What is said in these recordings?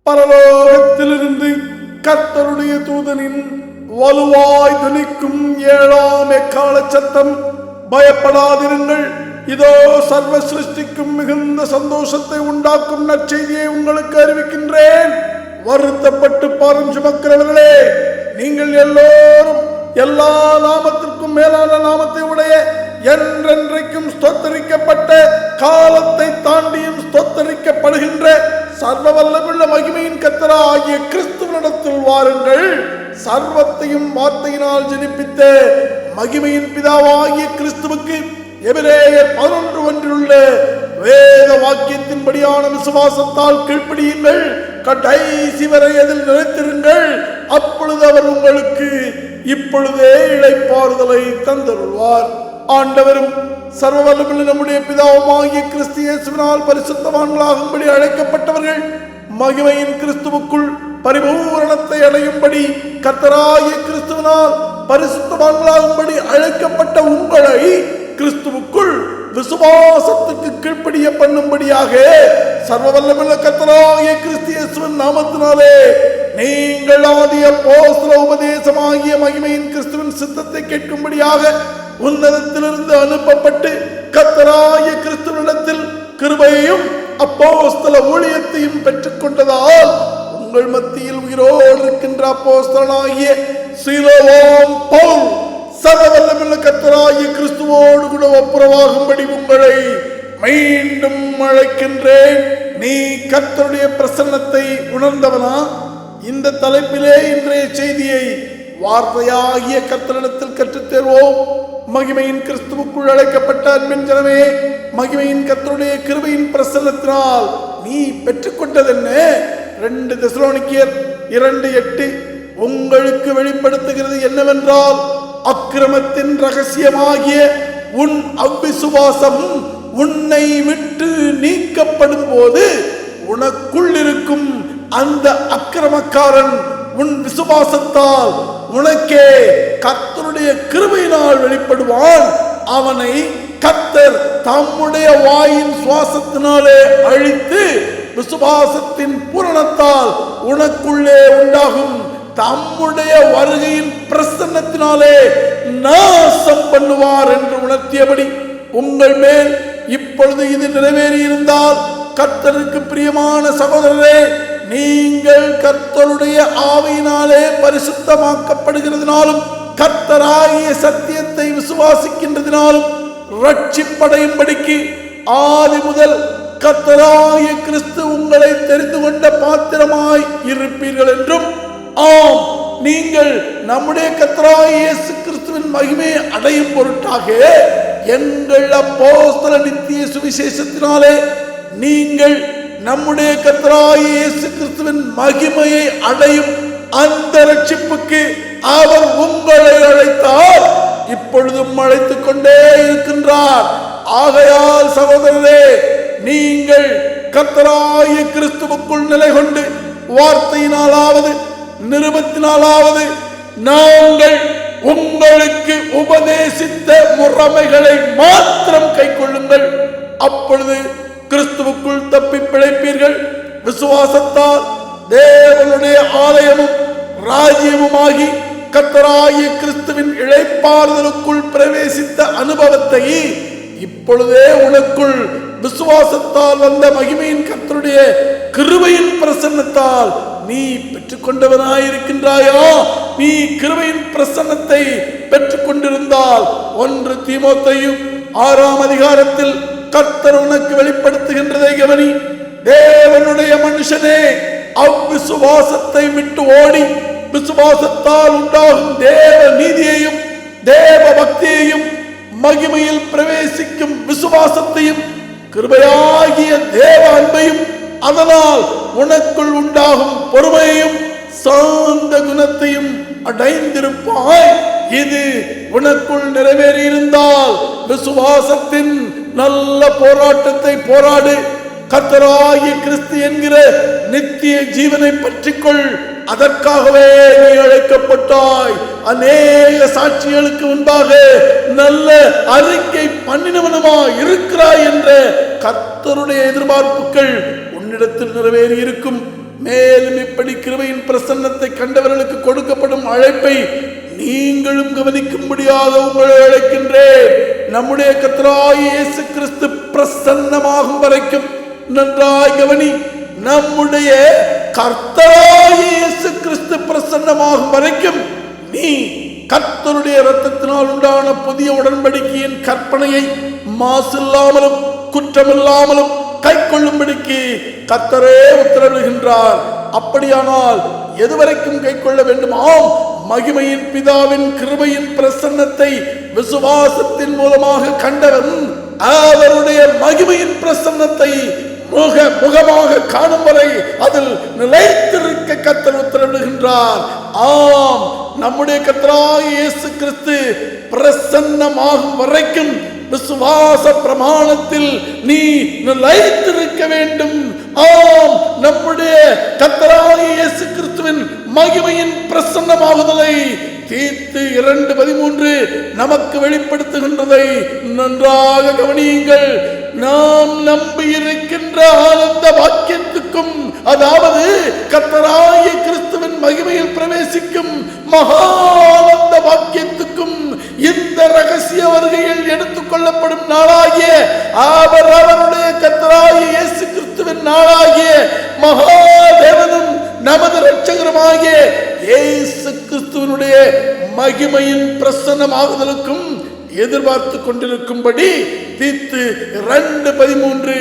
பரலோகத்திலிருந்து கர்த்தருடைய தூதனின் வலுவாய் துணிக்கும் 7ஆம் எக்கால சத்தம், பயப்படாதிருங்கள், இதோ சர்வ சிருஷ்டிக்கும் மிகுந்த சந்தோஷத்தை உண்டாக்கும் நற்செய்தியை உங்களுக்கு அறிவிக்கின்றேன். வருத்தப்பட்டு பாரம் சுமக்கிறவர்களே, நீங்கள் எல்லோரும் எல்லா நாமத்திற்கும் மேலான நாமத்தை உடைய என்றென்றைக்கும் ஸ்தோத்தரிக்கப்பட்ட, காலத்தை தாண்டியும் ஸ்தோத்தரிக்கப்படுகின்ற சர்வ வல்லமையுள்ள மகிமையின் கர்த்தராகிய கிறிஸ்துவினிடத்தில் வாருங்கள். சர்வத்தையும் வார்த்தையினால் ஜனிப்பித்த மகிமையின் பிதாவாகிய கிறிஸ்துவுக்கு எபிரேயர் 11:1 வேத வாக்கியத்தின்படியான விசுவாசத்தால் கீழ்ப்படியுங்கள், கடைசி வரை அதில் நிலைத்திருங்கள். அப்பொழுது அவர் உங்களுக்கு இப்பொழுதே இளைப்பாறுதலை தந்தருள்வார். ஆண்டவரும் சர்வ வல்லமையுள்ள நம்முடைய பிதாவுமாகிய கிறிஸ்து இயேசுவினால் பரிசுத்தவான்களாகும்படி அழைக்கப்பட்டவர்கள் மகிமையின் கிறிஸ்துவுக்குள் பரிபூரணத்தை அடையும்படி கர்த்தராகிய கிறிஸ்துவினால் பரிசுத்தவான்களாகும்படி அழைக்கப்பட்ட உங்களை கிறிஸ்துவுக்குள் விசுவாசத்துக்கு கீழ்ப்படிய பண்ணும்படியாக சர்வ வல்லமையுள்ள கர்த்தராகிய கிறிஸ்து இயேசுவின் நாமத்தினாலே நீங்கள் ஆதி அப்போஸ்தல உபதேசமாகிய மகிமையின் கிறிஸ்துவின் சித்தத்தை கேட்கும்படியாக உன்னதத்திலிருந்து அனுப்பப்பட்டு கர்த்தராகிய கிறிஸ்துவினிடத்தில் கிருபையையும் அப்போஸ்தல ஊழியத்தையும் பெற்றுக் கொண்டதால் உங்கள் மத்தியில் உயிரோடு இருக்கின்ற அப்போஸ்தலனாகிய சீலோவாம் பவுல் சர்வ வல்லமையுள்ள கர்த்தராகிய கிறிஸ்துவோடு கூட ஒப்புரவாகும்படி உங்களை மீண்டும் அழைக்கின்றேன். நீ கர்த்தருடைய பிரசன்னத்தை உணர்ந்தவனா? இந்த தலைப்பிலே இன்றைய செய்தியை வார்த்தையாகிய கர்த்தரிடத்தில் கற்றுத்தேர்வோம். மகிமையின் கிறிஸ்துவுக்குள் அழைக்கப்பட்ட அன்பின் ஜனமே, மகிமையின் கர்த்தருடைய கிருபையின் பிரசன்னத்தினால் நீ பெற்றுக்கொண்டதென்ன? 2 தெசலோனிக்கேயர் 2:8 உங்களுக்கு வெளிப்படுத்துகிறது என்னவென்றால், அக்கிரமத்தின் ரகசியமாகிய உன் அவ்விசுவாசம் உன்னை விட்டு நீக்கப்படும் போது உனக்குள் இருக்கும் அந்த அக்கிரமக்காரன் உன் விசுவாசத்தால் உனக்கே கர்த்தருடைய கிருபையினால் வெளிப்படுவான். அவனை கர்த்தர் தம்முடைய வாயின் சுவாசத்தினாலே அழித்து விசுவாசத்தின் பூரணத்தால் உனக்குள்ளே உண்டாகும் தம்முடைய வருகையின் பிரசன்னத்தினாலே நாசம் பண்ணுவார் என்று உணர்த்தியபடி உங்கள் மேல் இப்பொழுது இது நிறைவேறி இருந்தால், கர்த்தருக்கு பிரியமான சகோதரரே, நீங்கள் கர்த்தருடைய ஆவியினாலே பரிசுத்தமாக்கப்படுகிறதுனாலும் கர்த்தராகிய சத்தியத்தை விசுவாசிக்கின்றதினாலும் ரட்சிப்படையும்படிக்கு ஆதி முதல் கர்த்தராகிய கிறிஸ்து உங்களை தெரிந்து கொண்ட பாத்திரமாய் இருப்பீர்கள் என்றும், ஆம், நீங்கள் நம்முடைய கர்த்தராகிய இயேசு கிறிஸ்துவின் மகிமையை அடையும் பொருட்டாக எங்கள் அப்போஸ்தல நித்திய சுவிசேஷத்தினாலே நீங்கள் நம்முடைய கர்த்தராகிய இயேசு கிறிஸ்துவின் மகிமையை அடையும் அந்த ரட்சிப்புக்கு அவர் உங்களை அழைத்தார், இப்பொழுதும் அழைத்துக் கொண்டே இருக்கின்றார். ஆகையால் சகோதரரே, நீங்கள் கர்த்தராகிய கிறிஸ்துவுக்குள் நிலை கொண்டு வார்த்தையினாலாவது நிருபத்தினாலாவது நாங்கள் உங்களுக்கு உபதேசித்த முறைமைகளை மாத்திரம் கைக்கொள்ளுங்கள். அப்பொழுது கிறிஸ்துவுக்குள் தப்பி பிழைப்பீர்கள். விசுவாசத்தால் தேவனுடைய ஆலயமும் ராஜ்யமுமாகி கர்த்தராகிய கிறிஸ்துவின் இளைப்பாறுதலுக்குள் பிரவேசித்த அனுபவத்தை இப்பொழுதே உனக்குள் விசுவாசத்தால் வந்த மகிமையின் கர்த்தருடைய கிருபையின் பிரசன்னத்தால் நீ பெற்றுக்கொண்டவனாயிருக்கின்றாயா? நீ கிருபையின் பிரசன்னத்தை பெற்றுக் கொண்டிருந்தால் 1 தீமோத்தேயு 6ஆம் அதிகாரத்தில் கர்த்தர் உனக்கு வெளிப்படுத்துகின்றதை கவனி. தேவனுடைய மனுஷனே, அவ்விசுவாசத்தை விட்டு ஓடி விசுவாசத்தால் உண்டாகும் தேவ நீதியையும் தேவ பக்தியையும் மகிமையில் பிரவேசிக்கும் விசுவாசத்தையும் கிருபையாகிய தேவ அன்பையும் அதனால் உனக்குள் உண்டாகும் பொறுமையையும் சாந்த குணத்தையும் அடைந்திருப்பாய். இது உனக்குள் நிறைவேறி இருந்தால் விசுவாசத்தின் நல்ல போராட்டத்தை போராடு. கர்த்தராகிய கிறிஸ்து என்கிற நித்திய ஜீவனை பற்றிக்கொள். அதற்காகவே நீ அழைக்கப்பட்டாய். அநேக சாட்சிகளுக்கு முன்பாக நல்ல அறிக்கை பண்ணினவனுமா இருக்கிறாய் என்ற கர்த்தருடைய எதிர்பார்ப்புகள் உன்னிடத்தில் நிறைவேறி இருக்கும். மேலும் இப்படி கிருபையின் பிரசன்னத்தை கண்டவர்களுக்கு கொடுக்கப்படும் அழைப்பை நீங்களும் கவனிக்கும்படியாக உங்களை அழைக்கின்றேன். நம்முடைய கர்த்தராகிய இயேசு கிறிஸ்து பிரசன்னமாகும் வரைக்கும் நன்றாய் கவனி. நம்முடைய கர்த்தராகிய இயேசு கிறிஸ்து பிரசன்னமாகும் வரைக்கும் நீ கர்த்தருடைய இரத்தத்தினால் உண்டான புதிய உடன்படிக்கையின் கற்பனையை மாசில்லாமலும் குற்றமில்லாமலும் கை கொள்ளும்படிக்கு கர்த்தரே உத்தரவிடுகின்றார். அப்படியானால் எதுவரைக்கும் கை கொள்ள வேண்டுமாம்? மகிமையின் பிதாவின் கிருபையின் பிரசன்னத்தை விசுவாசத்தின் மூலமாக கண்டவன் அவருடைய மகிமையின் பிரசன்னத்தை முகமாக காணும் வரை அதில் நிலைத்திருக்க கர்த்தர் உத்தரவிடுகின்றார். ஆம், நம்முடைய கர்த்தராகிய இயேசு கிறிஸ்து பிரசன்னமாகும் வரைக்கும் விசுவாச பிரமாணத்தில் நீ நிலைத்திருக்க வேண்டும். ஆம், நம்முடைய கர்த்தராகிய இயேசு கிறிஸ்துவின் மகிமையின் பிரசன்னமாகுதலை தீத்து 2:13 நமக்கு வெளிப்படுத்துகின்றதை நன்றாக கவனியுங்கள். நாம் நம்பி இருக்கின்ற ஆனந்த வாக்கியத்துக்கும், அதாவது கர்த்தராகிய கிறிஸ்துவின் மகிமையில் பிரவேசிக்கும் மகானந்த வாக்கியத்துக்கும் இந்த ரகசிய வருகையில் எடுத்துக் கொள்ளப்படும் நாளாகிய அவருடைய கர்த்தராகிய இயேசு கிறிஸ்துவின் நாளாகிய மகாதேவனும் நமது இரட்சகருமாகிய இயேசு கிறிஸ்துவினுடைய மகிமையின் பிரசன்னமாகுதலுக்கும் எதிர்பார்த்து கொண்டிருக்கும்படி தீத்து 2:13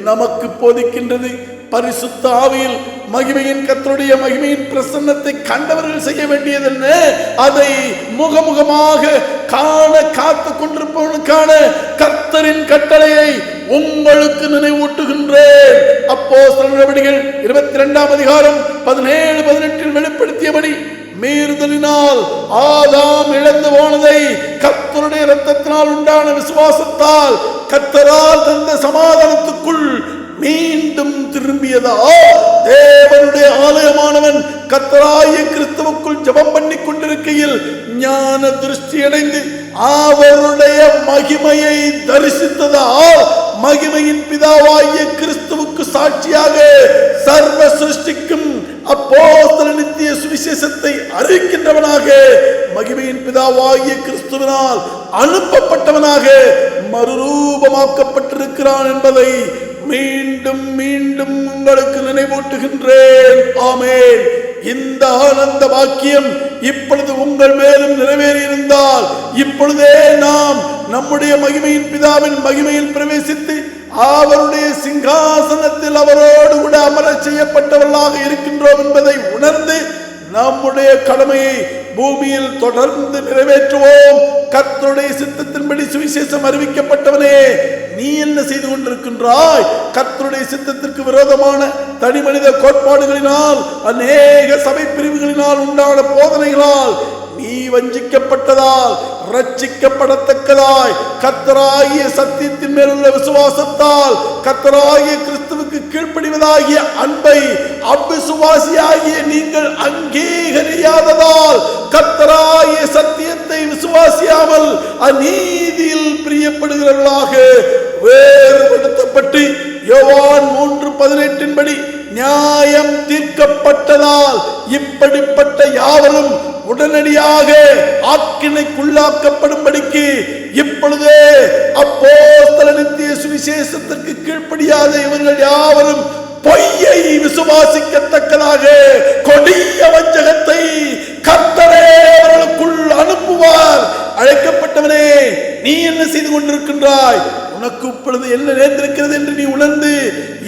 நமக்கு போதிக்கின்றது. பரிசுத்த ஆவியில் மகிமையின் கர்த்தருடைய மகிமையின் பிரசன்னத்தை கண்டவர்கள் செய்ய வேண்டியது என்ன? அதை முகமுகமாக காண காத்து கொண்டிருப்பவனுக்கான கர்த்தரின் கட்டளையை உங்களுக்கு நினைவூட்டுகின்றேன். அப்போஸ்தலர் நடவடிக்கைகள் 22ஆம் அதிகாரம் 17-18 வெளிப்படுத்தியபடி மீறுதலினால் ஆதாம் இழந்து போனதை கர்த்தருடைய இரத்தத்தினால் உண்டான விசுவாசத்தால் கர்த்தரால் தந்த சமாதானத்துக்குள் மீண்டும் திரும்பியதால் தேவனுடைய ஆலயமானவன் கர்த்தராகிய கிறிஸ்துவுக்குள் ஜெபம் பண்ணி கொண்டிருக்கையில் ஞான திருஷ்டி அடைந்து அவருடைய மகிமையை தரிசித்ததால் மகிமையின் பிதாவாகிய கிறிஸ்துவுக்கு சாட்சியாக சர்வ சிருஷ்டிக்கும் அப்போஸ்தல நித்திய சுவிசேஷத்தை அறிவிக்கின்றவனாக மகிமையின் பிதாவாகிய கிறிஸ்துவினால் அனுப்பப்பட்டவனாக மறுரூபமாக்கப்பட்டிருக்கிறான் என்பதை மீண்டும் மீண்டும் உங்களுக்கு நினைவூட்டுகின்றேன். ஆமென். இந்த ஆனந்த வாக்கியம் இப்பொழுது உங்கள் மேலும் நிறைவேறியிருந்தால் இப்பொழுதே நாம் நம்முடைய மகிமையின் பிதாவின் மகிமையில் பிரவேசித்து அவருடைய சிங்காசனத்தில் அவரோடு கூட அமர செய்யப்பட்டவர்களாக இருக்கின்றோம் என்பதை உணர்ந்து நம்முடைய கடமையை பூமியில் தொடர்ந்து நிறைவேற்றுவோம். கர்த்தருடைய சித்தத்தின்படி சுவிசேஷம் அறிவிக்கப்பட்டவனே, நீ என்ன செய்து கொண்டிருக்கின்றாய்? கர்த்தருடைய சித்தத்திற்கு விரோதமான தனி மனித கோட்பாடுகளினால் அநேக சபை பிரிவுகளினால் உண்டான போதனைகளால் நீ வஞ்சிக்கப்பட்டதால் ரட்சிக்கப்படத்தக்கதாய் கர்த்தராகிய சத்தியத்தின் மேலுள்ள விசுவாசத்தால் கர்த்தராகிய கிறிஸ்துவுக்கு கீழ்ப்படிவதாகிய அன்பை அவ்விசுவாசியாகிய நீங்கள் அங்கீகரியாததால் கர்த்தராகிய சத்தியத்தை விசுவாசியாமல் அநீதியில் பிரியப்படுகிறவர்களாக வேறுபடுத்தப்பட்டு யோவான் 3:18 படி நியாயம் தீர்க்கப்பட்டதால் இப்படிப்பட்ட யாவரும் உடனடியாக ஆக்கினைக்குள்ளாக்கப்படும்படிக்கு இப்பொழுதே அப்போஸ்தல நித்திய சுவிசேஷத்திற்கு கீழ்ப்படியாத இவர்கள் யாவரும் பொய்யை விசுவாசிக்கத்தக்கதாக கொடிய வஞ்சகத்தை கர்த்தரே அவர்களுக்குள் அனுப்புவார். அழைக்கப்பட்டவனே, நீ என்ன செய்து கொண்டிருக்கின்றாய்? உனக்கு இப்பொழுது என்ன நேர்ந்திருக்கிறது என்று நீ உணர்ந்து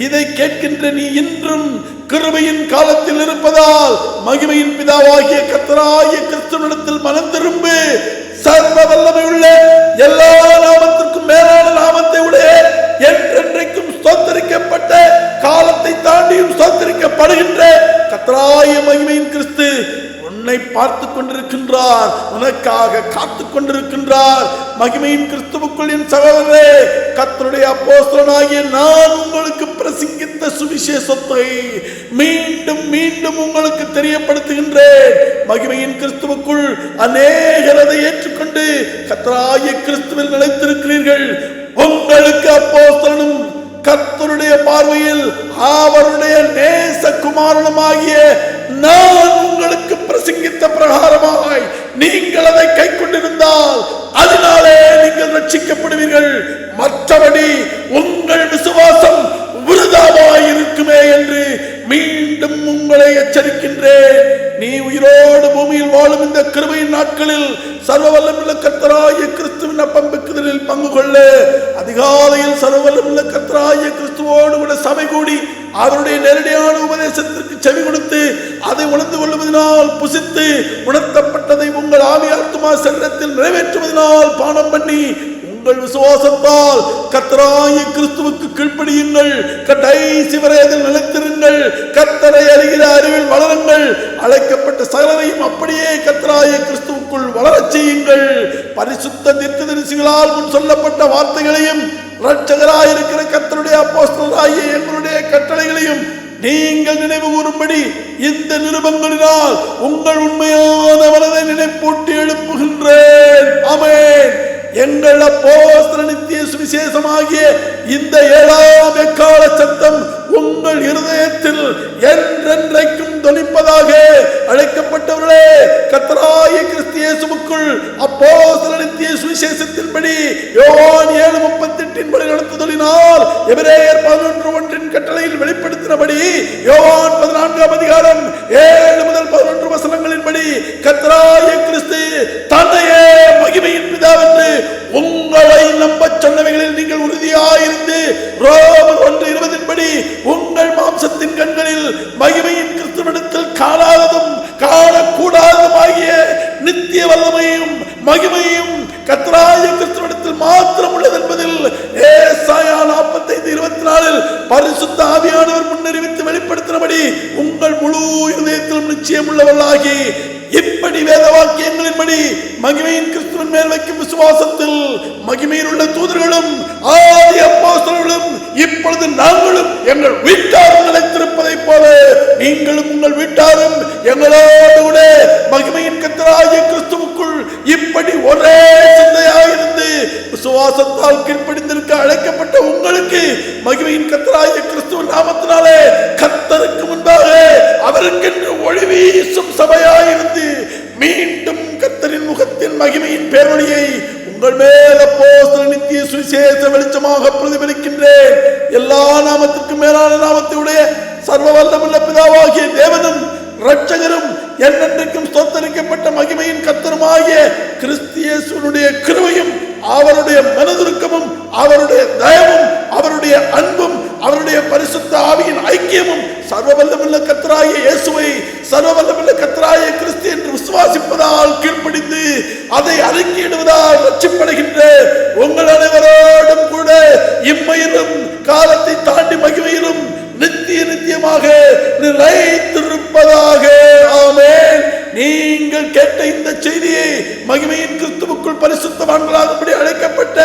இதை கேட்கின்ற நீ இன்றும் கிருபையின் காலத்தில் இருப்பதால் மகிமையின் பிதாவாகிய கர்த்தராகிய கிறிஸ்துவினிடத்தில் மனம் திரும்பு. சர்வ வல்லமை உள்ள எல்லா நாமத்திற்கும் மேலான நாமத்தை உடைய என்றென்றைக்கும் ஸ்தோத்தரிக்கப்பட்ட காலத்தை தாண்டியும் ஸ்தோத்தரிக்கப்படுகின்ற கர்த்தராகிய மகிமையின் கிறிஸ்து உன்னை பார்த்து கொண்டிருக்கின்றார், உனக்காக காத்து கொண்டிருக்கின்றார். மகிமையின் கிறிஸ்துவுக்குள் என் சகோதரரே, கர்த்தருடைய அப்போஸ்தலனாகிய நான் உங்களுக்கு பிரசங்கித்த சுவிசேஷத்தை மீண்டும் மீண்டும் உங்களுக்கு தெரியப்படுத்துகின்றேன். மகிமையின் கிறிஸ்துவுக்குள் அநேகர் அதை ஏற்றுக்கொண்டு கர்த்தராகிய கிறிஸ்துவில் நிலைத்திருக்கிறீர்கள். உங்களுக்கு அப்போஸ்தலனும் கர்த்தருடைய பார்வையில் அவருடைய நேசகுமாரனுமாகிய நான் உங்களுக்கு பிரசங்கித்த பிரகாரமாய் நீங்கள் அதை கை கொண்டிருந்தால் அதனாலே நீங்கள் ரட்சிக்கப்படுவீர்கள். மற்றபடி உங்கள் விசுவாசம் விருதாவாய் இருக்குமே என்று மீண்டும் உங்களை எச்சரிக்கின்றேன். நீ உயிரோடு பூமியில் வாழும் இந்த கிருபையின் நாட்களில் சர்வவல்லமுள்ள கர்த்தராகிய கிறிஸ்துவின் அப்பம்பெக்குதலில் பங்கு கொள்ள அதிகாலையில் சர்வவல்லமுள்ள கர்த்தராகிய கிறிஸ்துவோடு கூட சபை கூடி அவருடைய நேரடியான உபதேசத்திற்கு செவி கொடுத்து அதை உணர்ந்து கொள்வதனால் புசித்து உணர்த்தப்பட்டதை உங்கள் ஆவி ஆத்துமா சரீரத்தில் நிறைவேற்றுவதனால் பானம் பண்ணி உங்கள் விசுவாசத்தால் கர்த்தராகிய கிறிஸ்துவுக்கு கீழ்ப்படியுங்கள். கடைசி வரை அதில் நிலைத்திருங்கள். கர்த்தரை அறிகிற அறிவில் வளருங்கள். அழைக்கப்பட்ட சகலரையும் அப்படியே கர்த்தராகிய கிறிஸ்துவுக்குள் வளரச் செய்யுங்கள். பரிசுத்த தீர்க்கதரிசிகளால் முன் சொல்லப்பட்ட வார்த்தைகளையும் இரட்சகராயிருக்கிற கர்த்தருடைய அப்போஸ்தலராகிய எங்களுடைய கட்டளைகளையும் நீங்கள் நினைவு கூறும்படி இந்த நிருபங்களினால் உங்கள் உண்மையான மனதை நினைப்பூட்டி எழுப்புகின்றேன். ஆமென். எங்கள் அப்போஸ்தலர் நித்திய சுவிசேஷமாகிய இந்த 7ஆம் எக்கால சத்தம் உங்கள் இருதயத்தில் என்றென்றைக்கும் தொனிப்பதாக. அழைக்கப்பட்டவர்களே, கர்த்தராகிய கிறிஸ்து இயேசுவுக்குள் அப்போஸ்தலர் நித்திய சுவிசேஷத்தின்படி யோவான் 7:38 படி நடத்துதலினால் எபிரேயர் 11:1 கட்டளையில் வெளிப்படுத்தினபடி யோவான் 14ஆம் அதிகாரம் 7 முதல் 11 வசனங்களின்படி கர்த்தராகிய கிறிஸ்து தன்னையே மகிமையின் பிதாவென்று உங்களை நம்பச் சொன்னவைகளில் நீங்கள் உறுதியாயிருந்து ரோமர் 1:20 படி உங்கள் மாம்சத்தின் கண்களில் மகிமையின் கிறிஸ்துவிடத்தில் காணாததும் காணக்கூடாததுமாகிய நித்திய வல்லமையும் மகிமையும் கர்த்தராகிய கிறிஸ்துவிடத்தில் மாத்திரம் உள்ளது என்பதில் ஏசாயா 45:24 பரிசுத்த ஆவியானவர் முன்னறிவித்து வெளிப்படுத்தினபடி உங்கள் முழு இதயத்திலும் நிச்சயம் உள்ளவர்களாகி இப்படி வேத வாக்கியங்களின்படி மகிமையின் கிறிஸ்துவின் மேல் வைக்கும் விசுவாசத்தில் மகிமையில் உள்ள தூதர்களும் ஆதி அப்போஸ்தலர்களும் இப்பொழுது நாங்களும் எங்கள் வீட்டாரும் நிலைத்திருப்பதைப் போல நீங்களும் உங்கள் வீட்டாரும் எங்களோடு கூட மகிமையின் கர்த்தராகிய கிறிஸ்துவுக்குள் இப்படி ஒரே சிந்தையாயிருந்து விசுவாசத்தால் கீழ்ப்படிந்திருக்க அழைக்கப்பட்ட உங்களுக்கு மகிமையின் கர்த்தராகிய கிறிஸ்துவின் நாமத்தினாலே கர்த்தருக்கு முன்பாக அவருக்கென்று ஒளி வீசும் சபையாயிருந்து மீண்டும் கர்த்தரின் முகத்தின் மகிமையின் பேரொளியை உங்கள் மேல் அப்போஸ்தலர் நித்திய சுவிசேஷ வெளிச்சமாக பிரதிபலிக்கின்றேன். எல்லா நாமத்திற்கும் மேலான நாமத்தையுடைய சர்வ வல்லமுள்ள பிதாவாகிய தேவனும் இரட்சகரும் என்னென்றைக்கும் ஸ்தோத்தரிக்கப்பட்ட மகிமையின் கர்த்தருமாகிய கிறிஸ்து இயேசுவினுடைய கிருபையும் அவருடைய மனதுருக்கமும் அவருடைய தயவும் அவருடைய அன்பும் அவருடைய பரிசுத்த ஆவியின் ஐக்கியமும் சர்வவல்லமுள்ள கர்த்தராகிய இயேசுவை சர்வவல்லமுள்ள கர்த்தராகிய கிறிஸ்து என்று விசுவாசிப்பதால் கீழ்ப்படிந்து அதை அறிக்கையிடுவதால் ரட்சிப்படைகின்ற உங்கள் அனைவரோடும் கூட இம்மையிலும் காலத்தை தாண்டி மகிமையிலும் நித்திய நித்தியமாக நிலைத்திருப்பதாக. ஆமென். நீங்கள் கேட்ட இந்த செய்தியை மகிமையின் கிறிஸ்துவுக்குள் பரிசுத்தவான்களாகும்படி அழைக்கப்பட்ட